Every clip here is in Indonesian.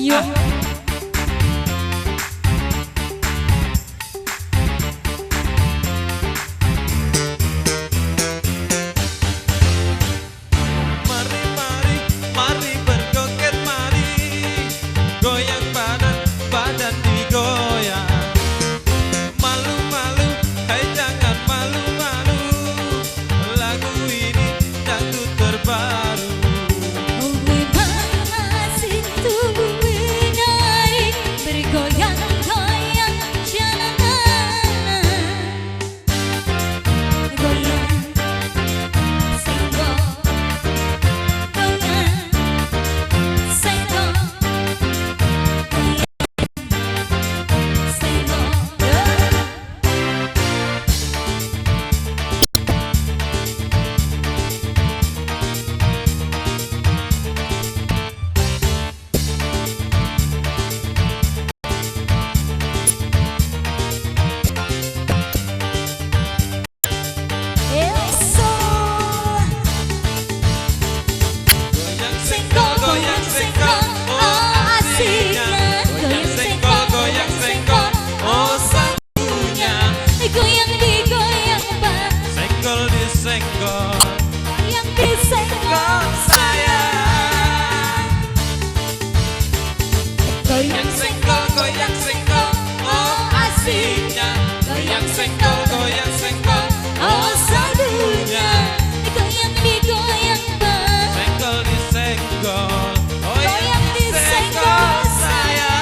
Yo. Mari berjoget mari, goyang badan, badan digoyang. Malu-malu, hai jangan malu-malu, lagu ini dangdut terbaru. Masih tubuh menarik, bergoyang-goyang jalanan. Goyang, senggol. Goyang senggol, goyang senggol, oh asiknya. Goyang senggol, goyang senggol, oh sadunya. Goyang digoyang bang, Senggol disenggol, oh goyang disenggol sayang.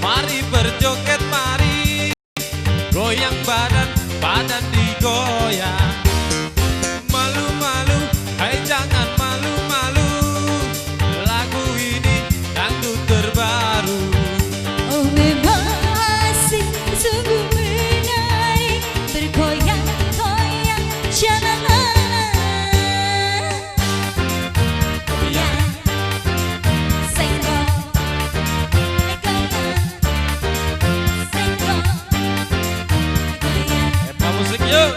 Mari berjoget mari, goyang badan, badan digoyang. Malu-malu, hai jangan malu-malu, lagu ini dangdut terbaru. Oh memang asik sungguh menarik, bergoyang-goyang jalanan. Goyang, senggol, goyang, senggol, goyang. Epa musik yuk.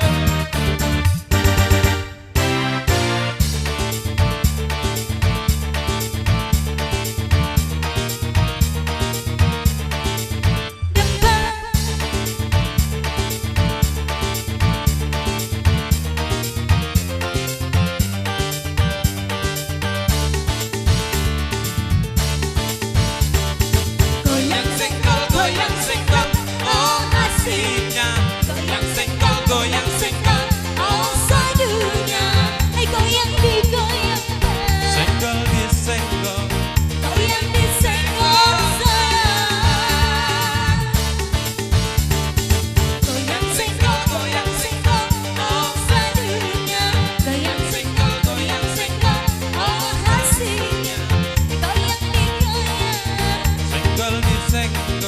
Goyang senggol, goyang senggol, oh asiknya. Goyang senggol, goyang senggol, Oh sadunya, goyang digoyang bang, senggol disenggol. goyang disenggol sayang. Goyang senggol, goyang senggol, oh sadunya. Goyang senggol, goyang senggol, oh hasilnya. Goyang digoyang, Senggol disenggol.